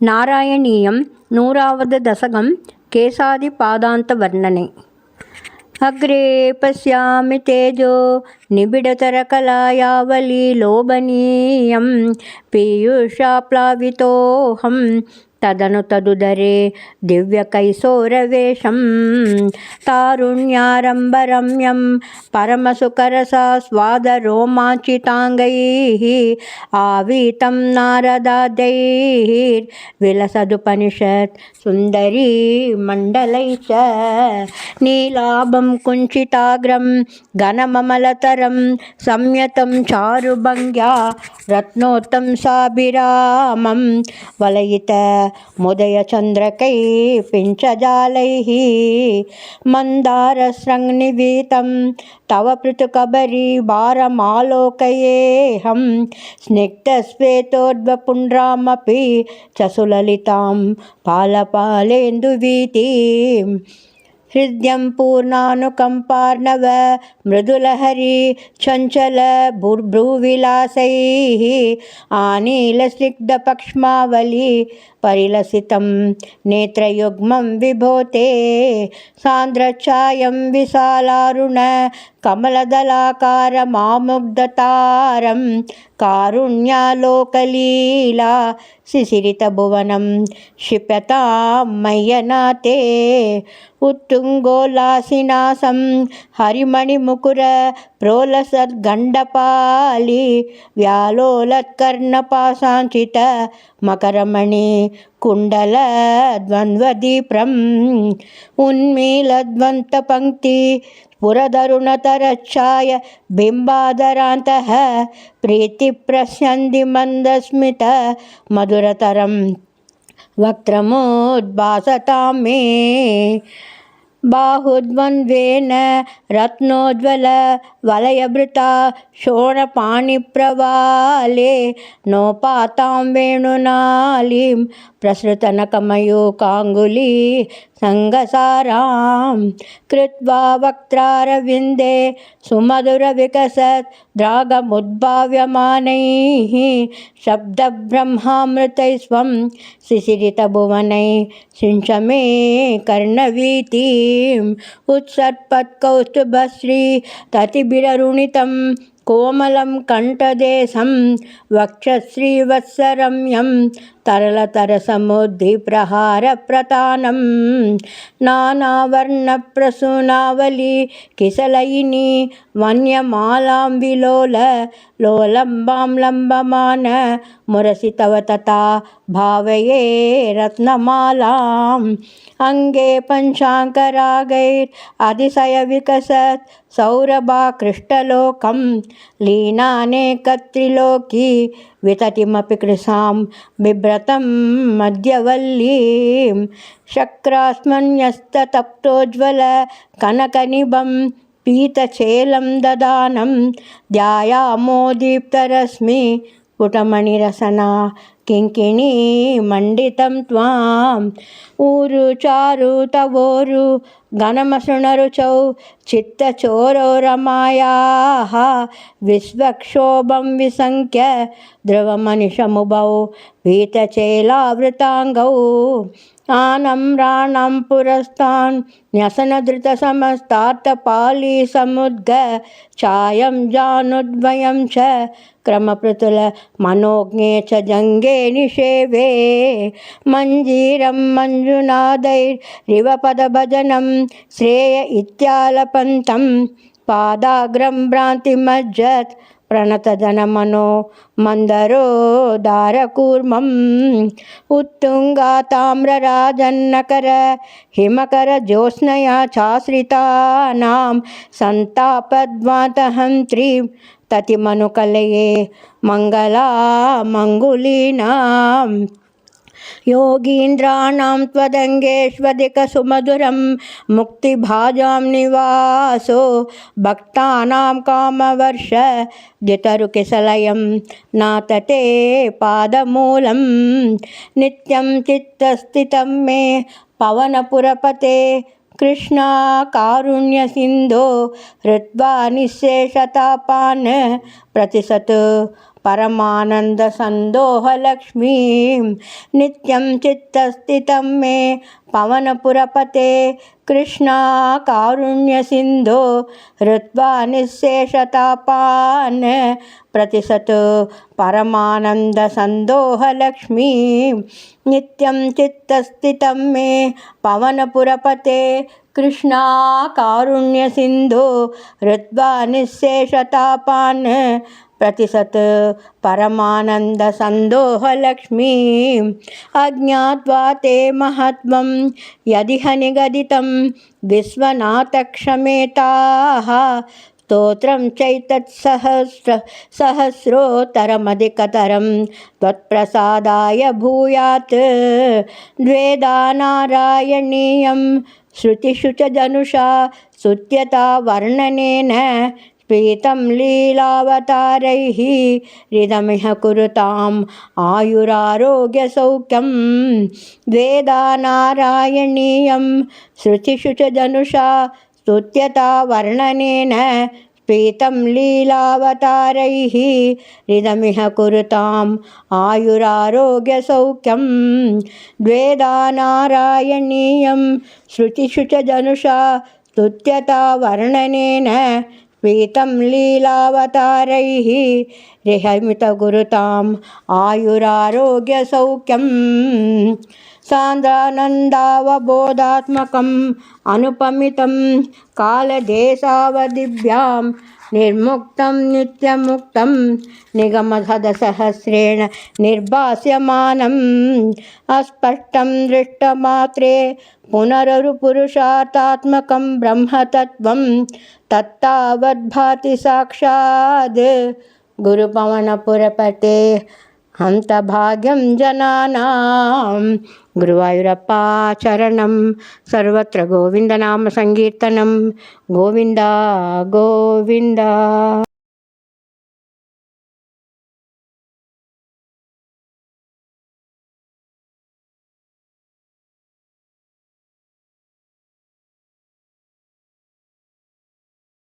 नारायणीयं 100வது दशकं केशादिपादान्तवर्णने। अग्रे पश्यामि तेजो निबिडतरकलायावली लोभनीयं पीयूषाप्लावितोऽहं तदनु तदुदरे दिव्यकैशोरवेशं तारुण्यारम्भरम्यं परमसुकरसास्वादरोमाञ्चिताङ्गैः आवीतं नारदादैर्विलसदुपनिषत् सुन्दरी मण्डलैः च नीलाभं कुञ्चिताग्रं घनममलतरं संयतं चारुभङ्ग्या रत्नोत्तं साभिरामं वलयित मुदयचन्द्रकै पिञ्चजालैः मन्दारसंनिवीतं तव पृथुकबरीभारमालोकयेऽहं स्निग्धश्वेतोद्भपुण्ड्रामपि च सुललितां पालपालेन्दुवीतीं हृद्यं पूर्णानुकम्पार्णव मृदुलहरी चञ्चल भ्रूविलासैः आनीलस्निग्धपक्ष्मावली परिलसितं नेत्रयुग्मं विभोते सान्द्रच्छायं विशालारुण कमलदलाकारमामुग्धतारं कारुण्यालोकलीला शिशिरितभुवनं क्षिप्यतां मय्यनाथे उत्तुङ्गोल्लासिनासं हरिमणिमुकुर प्रोलसद्गण्डपाली व्यालोलत्कर्णपाशाञ्चित मकरमणि कुण्डलद्वन्द्वदीप्रम् उन्मीलद्वन्तपङ्क्ति पुरदरुणतरच्छाय बिम्बादरान्तः प्रीतिप्रस्यन्ति मन्दस्मित मधुरतरं वक्त्रमुद्भासतां मे बाहुद्वन्द्वेन रत्नोज्ज्वल वलयभृता शोणपाणिप्रवाले नोपातां वेणुनालीं प्रसृतनकमयूखाङ्गुली सङ्गसारां कृत्वा वक्त्रारविन्दे सुमधुरविकसत् द्रागमुद्भाव्यमानैः शब्दब्रह्मामृतैस्वं शिशिरितभुवनैः सिञ्च मे कर्णवीतीम् उत्सर्पत्कौस्तुभश्री ततिभिररुणितं कोमलं कण्ठदेशं वक्षश्रीवत्सरम्यं तरलतरसमुद्धिप्रहारप्रतानं नानावर्णप्रसूनावली किसलयिनी वन्यमालां विलोल लोलम्बां लम्बमान मुरसि तव तथा भावये रत्नमालाम् अङ्गे पञ्चाङ्करागैरतिशयविकसत् सौरभाकृष्टलोकं लीनानेकत्रिलोकी विततिमपि कृशां बिभ्रतं मध्यवल्लीं शक्रास्मन्यस्ततप्तोज्ज्वल कनकनिभं पीतचेलं ददानं ध्यायामो दीप्तरश्मि पुटमणिरसना किङ्किणी मण्डितं त्वाम् ऊरु चारु तवोरु घनमसृणरुचौ चित्तचोरो रमायाः विश्वक्षोभं विसङ्ख्य ध्रुवमनिशमुभौ पीतचेलावृताङ्गौ आनम्राणां पुरस्तान् न्यसनधृतसमस्तार्थपाली समुद्ग चायं जानुद्वयं च क्रमपृतुल मनोज्ञे च जङ्गे निषेवे मञ्जीरं मञ्जुनादैरिवपदभजनं श्रेय इत्यालपन्तं पादाग्रं भ्रान्तिमज्जत् प्रणतजनमनो मन्दरोदारकूर्मम् उत्तुङ्गाताम्रराजन्नकर हिमकरज्योत्स्नया चाश्रितानां सन्तापद्वातहन्त्रीं ततिमनुकलये मङ्गलामङ्गुलीनाम् योगीन्द्राणां त्वदङ्गेष्वधिकसुमधुरं मुक्तिभाजां निवासो भक्तानां कामवर्ष द्युतरुकिसलयं नातते पादमूलं नित्यं चित्तस्थितं मे पवनपुरपते कृष्णा कारुण्यसिन्धो हृत्वा निःशेषतापान् प्रतिशत् परमानन्दसन्दोहलक्ष्मीं नित्यं चित्तस्थितं मे पवनपुरपते कृष्णा कारुण्यसिन्धो हृत्वा निःशेषतापान् प्रतिशत परमानन्दसन्दोहलक्ष्मीं नित्यं चित्तस्थितं मे पवनपुरपते कृष्णा कारुण्यसिन्धो हृत्वा निःशेषतापान् प्रतिशत परमानन्दसन्दोहलक्ष्मीं अज्ञात्वा ते महत्त्वं यदिह निगदितं विश्वनाथक्षमेताः स्तोत्रं चैतत्सहस्रोत्तरमधिकतरं त्वत्प्रसादाय भूयात् द्वेधा नारायणीयं श्रुतिषु च जनुषा स्तुत्यता वर्णनेन स्फीतं लीलावतारैः हृदमिह कुरुताम् आयुरारोग्यसौख्यं द्वेधा नारायणीयं श्रुतिषु च जनुषा स्तुत्यता वर्णनेन स्फीतं लीलावतारैः हृदमिह कुरुताम् आयुरारोग्यसौख्यं द्वेधा नारायणीयं श्रुतिषु च जनुषा स्तुत्यता वर्णनेन स्फीतं लीलावतारैः हृदमिह कुरुताम् आयुरारोग्यसौख्यं सान्द्रानन्दावबोधात्मकम् अनुपमितं कालदेशावधिभ्यां निर्मुक्तं नित्यमुक्तं निगमसहस्रेण निर्भास्यमानम् अस्पष्टं दृष्टमात्रे पुनररुपुरुषार्थात्मकं ब्रह्मतत्त्वं तत्तावद्भाति साक्षात् गुरुपवनपुरपते हन्तभाग्यं जनानां गुरुवायूरप्पा चरणं सर्वत्र गोविन्दनाम संकीर्तनं गोविन्द गोविन्द।